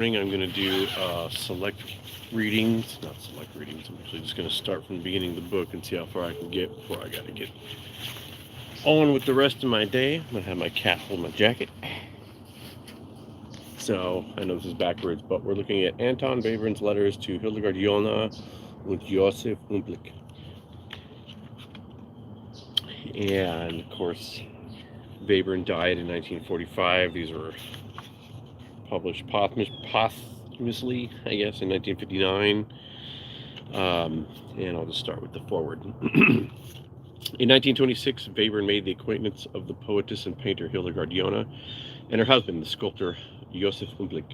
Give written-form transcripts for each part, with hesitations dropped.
I'm going to do select readings, not select readings. I'm actually just going to start from the beginning of the book and see how far I can get before I got to get on with the rest of my day. I'm going to have my cat hold my jacket. So I know this is backwards, but we're looking at Anton Webern's letters to Hildegard, Jone, and Josef Humplik. And of course, Webern died in 1945. These were published posthumously, I guess, in 1959. And I'll just start with the forward. In 1926, Webern made the acquaintance of the poetess and painter Hildegard Jone and her husband, the sculptor Josef Humplik.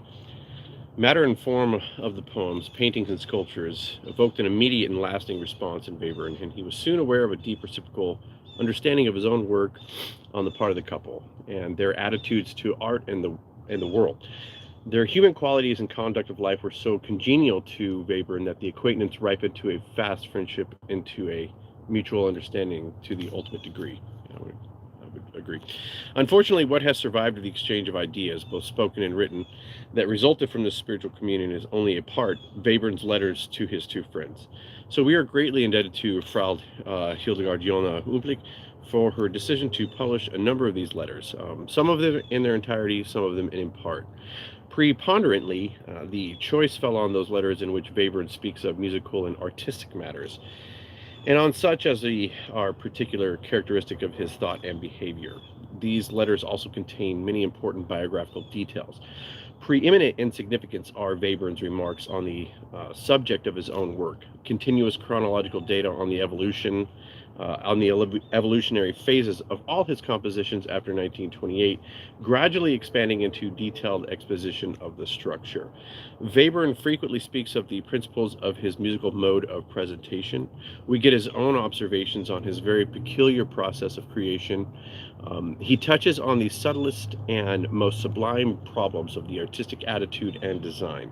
Matter and form of the poems, paintings, and sculptures evoked an immediate and lasting response in Webern, and he was soon aware of a deep reciprocal understanding of his own work on the part of the couple and their attitudes to art and the world. Their human qualities and conduct of life were so congenial to Webern that the acquaintance ripened to a fast friendship into a mutual understanding to the ultimate degree. I would agree. Unfortunately, what has survived of the exchange of ideas, both spoken and written, that resulted from this spiritual communion is only a part, Webern's letters to his two friends. So we are greatly indebted to Frau Hildegard Jone Humplik for her decision to publish a number of these letters, some of them in their entirety, some of them in part. Preponderantly, the choice fell on those letters in which Webern speaks of musical and artistic matters, and on such as are particular characteristic of his thought and behavior. These letters also contain many important biographical details. Preeminent in significance are Webern's remarks on the subject of his own work, continuous chronological data on the evolutionary phases of all his compositions after 1928, gradually expanding into detailed exposition of the structure. Webern frequently speaks of the principles of his musical mode of presentation. We get his own observations on his very peculiar process of creation. He touches on the subtlest and most sublime problems of the artistic attitude and design.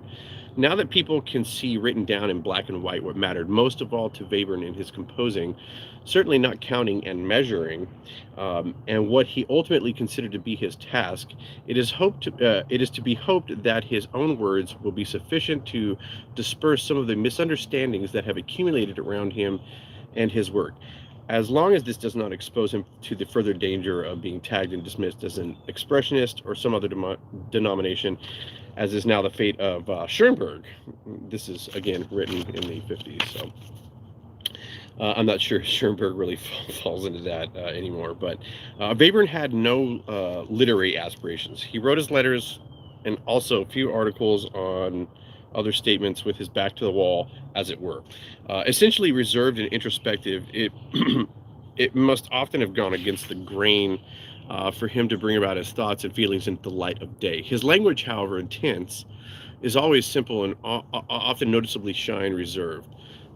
Now that people can see written down in black and white what mattered most of all to Webern in his composing, certainly not counting and measuring, and what he ultimately considered to be his task, it is to be hoped that his own words will be sufficient to disperse some of the misunderstandings that have accumulated around him and his work, as long as this does not expose him to the further danger of being tagged and dismissed as an expressionist or some other denomination, as is now the fate of Schoenberg. This is, again, written in the 50s, so I'm not sure Schoenberg really falls into that anymore, but Webern had no literary aspirations. He wrote his letters and also a few articles on other statements with his back to the wall, as it were. Essentially reserved and introspective, it must often have gone against the grain for him to bring about his thoughts and feelings into the light of day. His language, however intense, is always simple and often noticeably shy and reserved.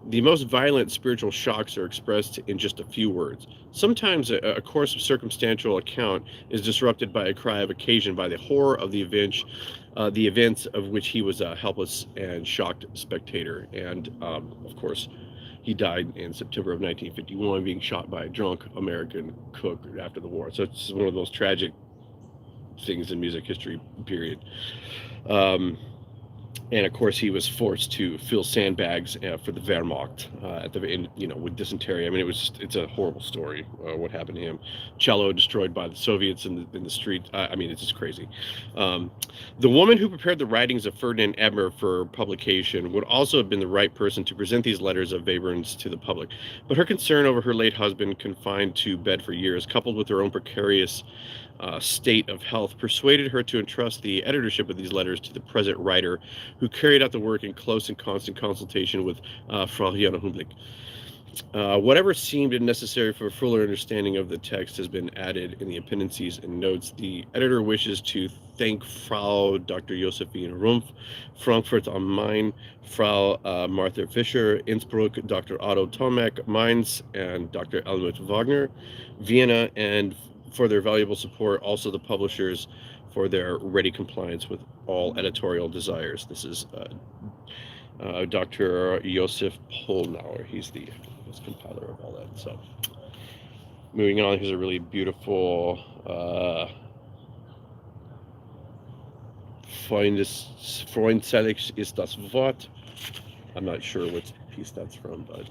The most violent spiritual shocks are expressed in just a few words. Sometimes a course of circumstantial account is disrupted by a cry of occasion by the horror of the events of which he was a helpless and shocked spectator. And of course, he died in September of 1951, being shot by a drunk American cook after the war. So it's one of those tragic things in music history, period. And of course, he was forced to fill sandbags for the Wehrmacht at the end, with dysentery. I mean, it's a horrible story what happened to him. Cello destroyed by the Soviets in the street. I mean, it's just crazy. The woman who prepared the writings of Ferdinand Ebner for publication would also have been the right person to present these letters of Webern's to the public. But her concern over her late husband, confined to bed for years, coupled with her own precarious state of health, persuaded her to entrust the editorship of these letters to the present writer, who carried out the work in close and constant consultation with Frau Jone Humplik. Whatever seemed necessary for a fuller understanding of the text has been added in the appendices and notes. The editor wishes to thank Frau Dr. Josephine Rumpf, Frankfurt am Main, Frau Martha Fischer, Innsbruck, Dr. Otto Tomek, Mainz, and Dr. Helmut Wagner, Vienna, and for their valuable support, also the publishers for their ready compliance with all editorial desires. This is Dr. Josef Polnauer. He's the compiler of all that. So moving on, here's a really beautiful freundselig ist das Wort. I'm not sure which piece that's from, but...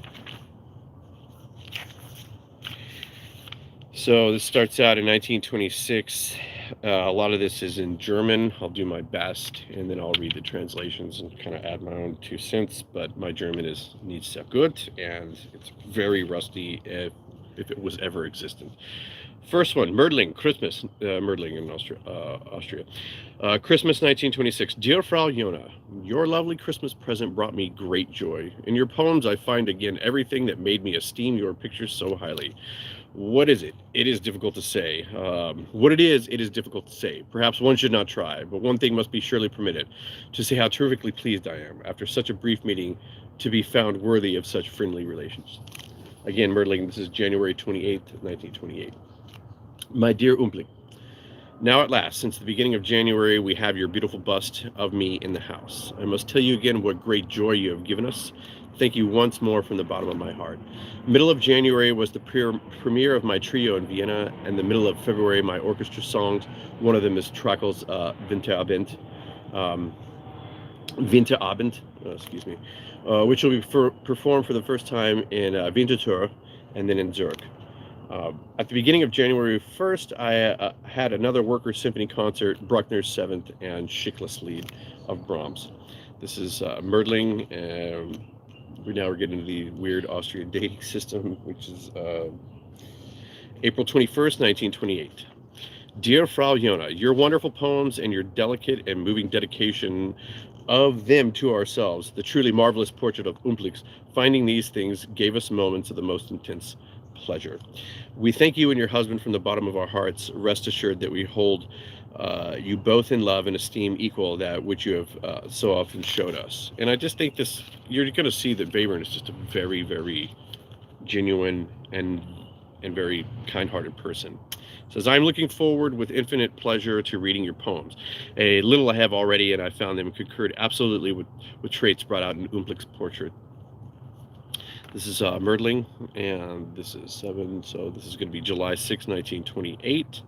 So this starts out in 1926. A lot of this is in German. I'll do my best, and then I'll read the translations and kind of add my own 2 cents. But my German is nicht sehr gut, and it's very rusty if it was ever existent. First one, Mördling, Christmas, Mördling in Austria. Christmas 1926. Dear Frau Jone, your lovely Christmas present brought me great joy. In your poems, I find again everything that made me esteem your pictures so highly. What is it? It is difficult to say. What it is difficult to say. Perhaps one should not try, but one thing must be surely permitted, to say how terrifically pleased I am, after such a brief meeting, to be found worthy of such friendly relations. Again, Mördling, this is January 28th, 1928. My dear Humplik, now at last, since the beginning of January, we have your beautiful bust of me in the house. I must tell you again what great joy you have given us. Thank you once more from the bottom of my heart. Middle of January was the premiere of my trio in Vienna, and the middle of February my orchestra songs. One of them is Trakls Winterabend, which will be performed for the first time in Winterthur and then in Zurich. At the beginning of January 1st, I had another Workers' Symphony concert, Bruckner's 7th and Schickli's Lied of Brahms. This is Mördling. We're getting into the weird Austrian dating system, which is April 21st, 1928. Dear Frau Jone, your wonderful poems and your delicate and moving dedication of them to ourselves, the truly marvelous portrait of Humplik's, finding these things gave us moments of the most intense pleasure. We thank you and your husband from the bottom of our hearts. Rest assured that we hold you both in love and esteem equal that which you have so often showed us. And I just think this, you're going to see that Webern is just a very, very genuine and very kind-hearted person. It says, I'm looking forward with infinite pleasure to reading your poems. A little I have already, and I found them concurred absolutely with traits brought out in Humplik's portrait. This is Mördling, and this is 7, so this is going to be July 6, 1928.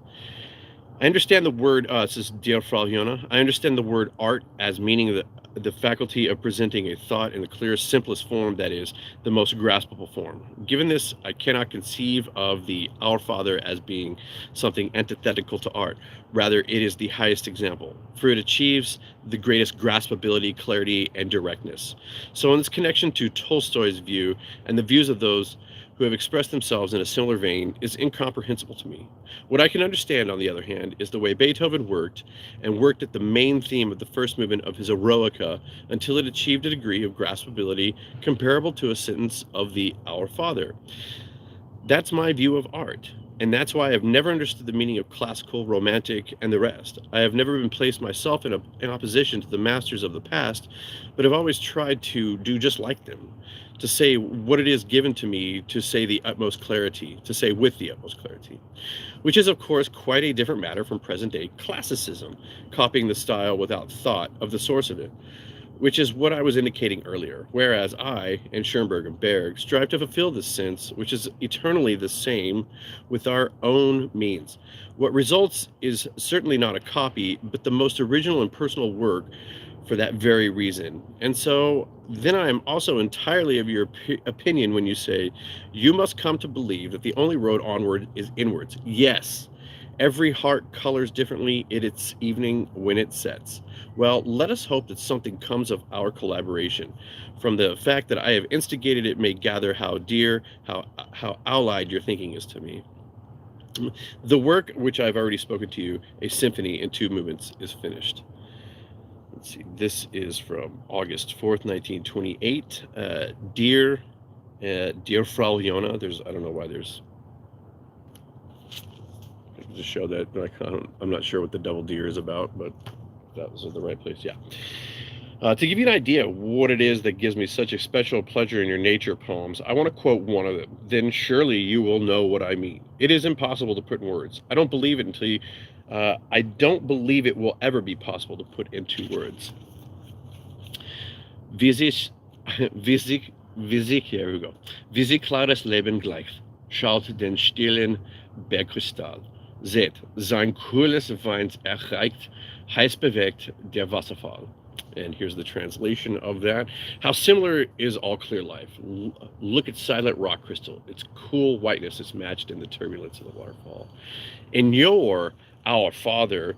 I understand the word, this is Dear Frau Jone, I understand the word art as meaning the faculty of presenting a thought in the clearest, simplest form, that is, the most graspable form. Given this, I cannot conceive of the Our Father as being something antithetical to art. Rather, it is the highest example, for it achieves the greatest graspability, clarity, and directness. So in this connection to Tolstoy's view and the views of those who have expressed themselves in a similar vein is incomprehensible to me. What I can understand, on the other hand, is the way Beethoven worked at the main theme of the first movement of his Eroica until it achieved a degree of graspability comparable to a sentence of the Our Father. That's my view of art, and that's why I've never understood the meaning of classical, romantic, and the rest. I have never been placed myself in opposition to the masters of the past, but have always tried to do just like them, to say what it is given to me to say the utmost clarity, to say with the utmost clarity, which is, of course, quite a different matter from present-day classicism, copying the style without thought of the source of it, which is what I was indicating earlier, whereas I, and Schoenberg and Berg, strive to fulfill this sense, which is eternally the same, with our own means. What results is certainly not a copy, but the most original and personal work for that very reason. And so then I am also entirely of your opinion when you say, you must come to believe that the only road onward is inwards. Yes, every heart colors differently in its evening when it sets. Well, let us hope that something comes of our collaboration. From the fact that I have instigated it may gather how dear, how allied your thinking is to me. The work, which I've already spoken to you, a symphony in 2 movements, is finished. Let's see, this is from August 4th, 1928. Dear Frau Jone, I don't know why there's, just show that, I'm not sure what the double deer is about, but that was the right place, yeah. To give you an idea of what it is that gives me such a special pleasure in your nature poems, I want to quote one of them. Then surely you will know what I mean. It is impossible to put in words. I don't believe it until you, I don't believe it will ever be possible to put into words. Wie sich, here we go. Wie sich klares Leben gleicht, schaut den stillen Bergkristall. Seht, sein kühles Weins erreicht Heiß bewegt der Wasserfall. And here's the translation of that. How similar is all clear life? Look at silent rock crystal. Its cool whiteness is matched in the turbulence of the waterfall. In your Our Father,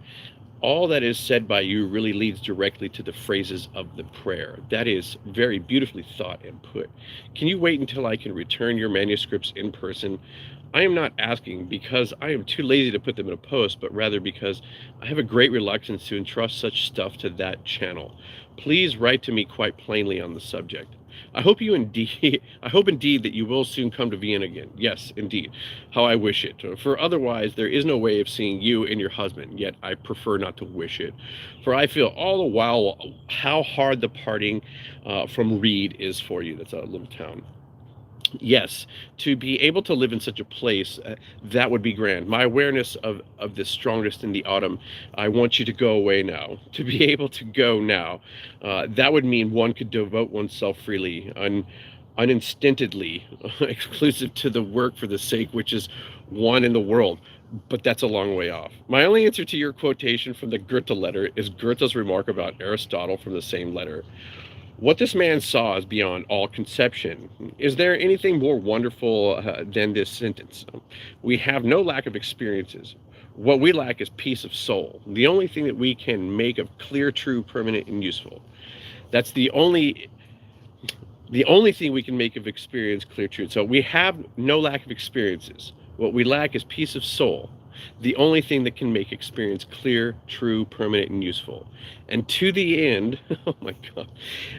all that is said by you really leads directly to the phrases of the prayer. That is very beautifully thought and put. Can you wait until I can return your manuscripts in person? I am not asking because I am too lazy to put them in a post, but rather because I have a great reluctance to entrust such stuff to that channel. Please write to me quite plainly on the subject. I hope indeed that you will soon come to Vienna again. Yes, indeed. How I wish it. For otherwise there is no way of seeing you and your husband, yet I prefer not to wish it. For I feel all the while how hard the parting from Ried is for you. That's a little town. Yes, to be able to live in such a place, that would be grand. My awareness of this strongest in the autumn. I want you to go away now. To be able to go now, that would mean one could devote oneself freely, uninstintedly, exclusive to the work for the sake which is one in the world. But that's a long way off. My only answer to your quotation from the Goethe letter is Goethe's remark about Aristotle from the same letter. What this man saw is beyond all conception. Is there anything more wonderful than this sentence? We have no lack of experiences. What we lack is peace of soul. The only thing that we can make of clear, true, permanent, and useful. That's the only thing we can make of experience clear, true. So we have no lack of experiences. What we lack is peace of soul. The only thing that can make experience clear, true, permanent, and useful. And to the end, oh my God,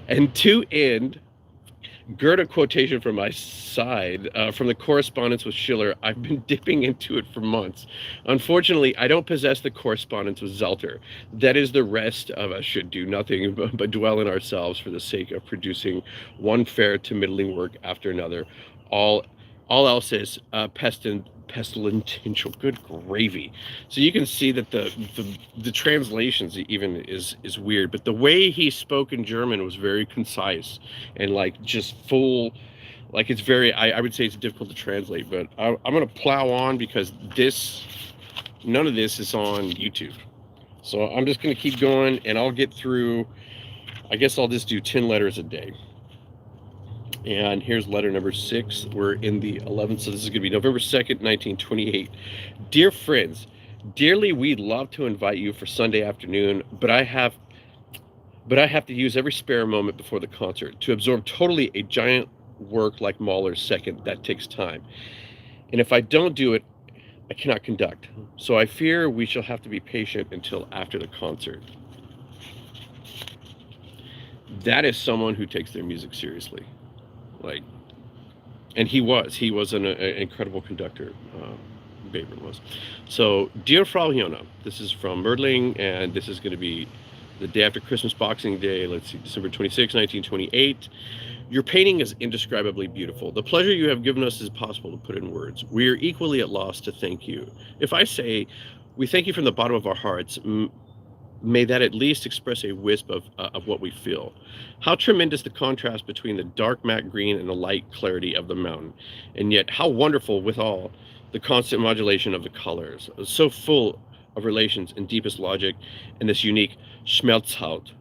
and to end, Goethe quotation from my side, from the correspondence with Schiller. I've been dipping into it for months. Unfortunately, I don't possess the correspondence with Zelter. That is, the rest of us should do nothing but dwell in ourselves for the sake of producing one fair to middling work after another. All else is pestilential. Good gravy. So you can see that the translations even is weird, but the way he spoke in German was very concise and like just full. Like it's very. I would say it's difficult to translate, but I'm gonna plow on because none of this is on YouTube. So I'm just gonna keep going, and I'll get through. I guess I'll just do 10 letters a day. And here's letter number 6. We're in the 11th, so this is going to be November 2nd, 1928. Dear friends, dearly we'd love to invite you for Sunday afternoon, but I have to use every spare moment before the concert. To absorb totally a giant work like Mahler's Second, that takes time. And if I don't do it, I cannot conduct. So I fear we shall have to be patient until after the concert. That is someone who takes their music seriously. And he was an incredible conductor. Webern was. So, dear Frau Jone, this is from Mördling, and this is going to be the day after Christmas, Boxing Day. Let's see, December 26, 1928. Your painting is indescribably beautiful. The pleasure you have given us is possible to put in words. We are equally at loss to thank you. If I say, we thank you from the bottom of our hearts, may that at least express a wisp of what we feel. How tremendous the contrast between the dark matte green and the light clarity of the mountain. And yet how wonderful withal the constant modulation of the colors. So full of relations and deepest logic and this unique Schmelzhaut.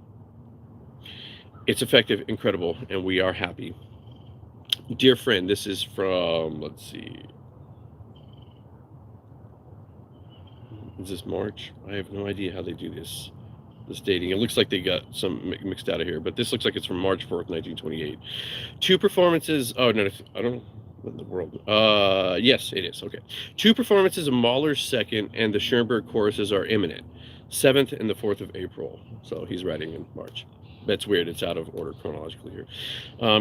It's effective, incredible, and we are happy. Dear friend, this is from, let's see. Is this March? I have no idea how they do this dating. It looks like they got some mixed out of here, but this looks like it's from March 4th, 1928. 2 performances. Oh, no, I don't know. What in the world? Yes, it is. Okay. 2 performances of Mahler's Second and the Schoenberg choruses are imminent. 7th and the 4th of April. So he's writing in March. That's weird. It's out of order chronologically here.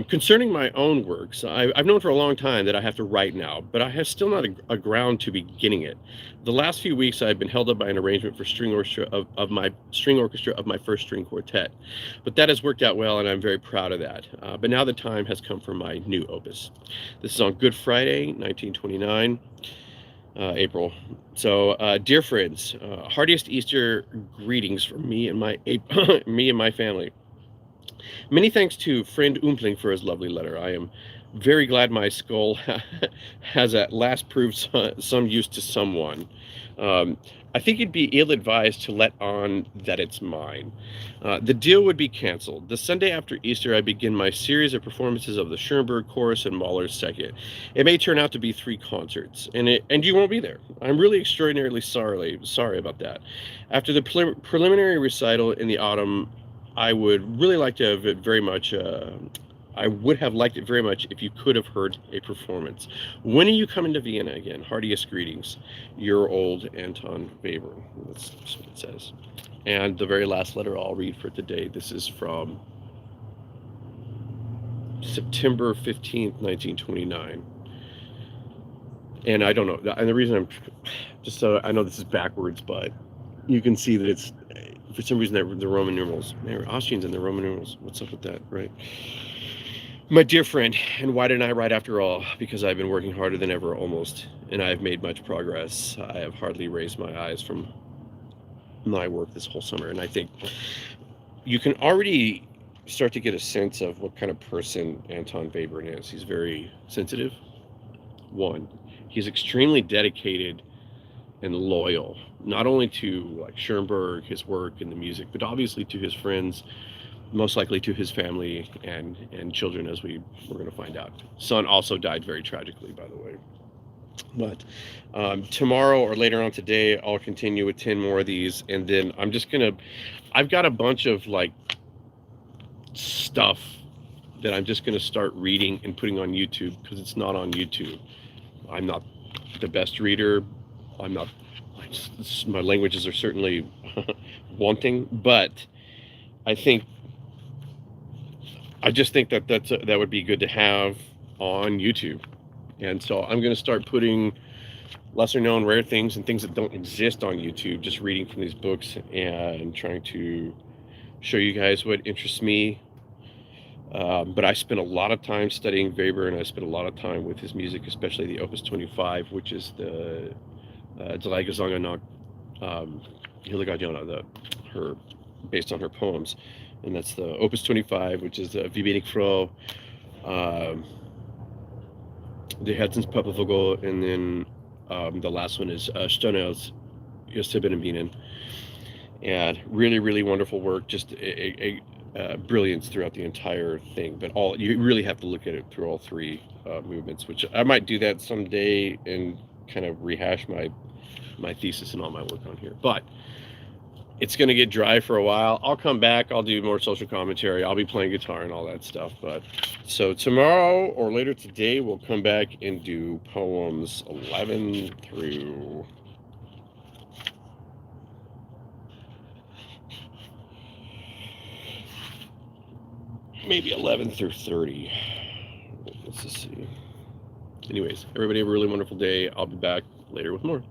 Concerning my own works, I've known for a long time that I have to write now, but I have still not a ground to beginning it. The last few weeks I've been held up by an arrangement for string orchestra of my first string quartet, but that has worked out well, and I'm very proud of that. But now the time has come for my new opus. This is on Good Friday, 1929. April. So, dear friends, heartiest Easter greetings from me and my family. Many thanks to friend Humplik for his lovely letter. I am very glad my skull has at last proved some use to someone. I think it'd be ill-advised to let on that it's mine. The deal would be canceled. The Sunday after Easter, I begin my series of performances of the Schoenberg Chorus and Mahler's Second. It may turn out to be 3 concerts, and you won't be there. I'm really extraordinarily sorry about that. After the preliminary recital in the autumn, I would really like to have it very much. I would have liked it very much if you could have heard a performance. When are you coming to Vienna again? Heartiest greetings. Your old Anton Webern. That's what it says. And the very last letter I'll read for today. This is from September 15th, 1929. And I don't know. And the reason I'm just so I know this is backwards, but you can see that it's for some reason that the Roman numerals. Man, Austrians and the Roman numerals. What's up with that, right? My dear friend, and why didn't I write after all? Because I've been working harder than ever almost, and I have made much progress. I have hardly raised my eyes from my work this whole summer, and I think you can already start to get a sense of what kind of person Anton Webern is. He's very sensitive. One, he's extremely dedicated and loyal, not only to like Schoenberg, his work and the music, but obviously to his friends, most likely to his family and children, as we're going to find out. Son also died very tragically, by the way. But tomorrow or later on today, I'll continue with 10 more of these, and then I've got a bunch of like stuff that I'm just gonna start reading and putting on YouTube, because it's not on YouTube. I'm not the best reader. My languages are certainly wanting, but I just think that that would be good to have on YouTube. And so I'm going to start putting lesser known rare things and things that don't exist on YouTube, just reading from these books and trying to show you guys what interests me. But I spent a lot of time studying Weber, and I spent a lot of time with his music, especially the Opus 25, which is the Drei Gesänge nach Hildegard, Jone, based on her poems. And that's the Opus 25, which is Wie bin ich froh, the Herzenspappenvogel, and then the last one is Stonels, Josef and Bienen. And really, really wonderful work, just a brilliance throughout the entire thing. But you really have to look at it through all 3 movements, which I might do that someday and kind of rehash my thesis and all my work on here. But it's going to get dry for a while. I'll come back. I'll do more social commentary. I'll be playing guitar and all that stuff. But so tomorrow or later today, we'll come back and do poems 11 through maybe 11 through 30. Let's just see. Anyways, everybody have a really wonderful day. I'll be back later with more.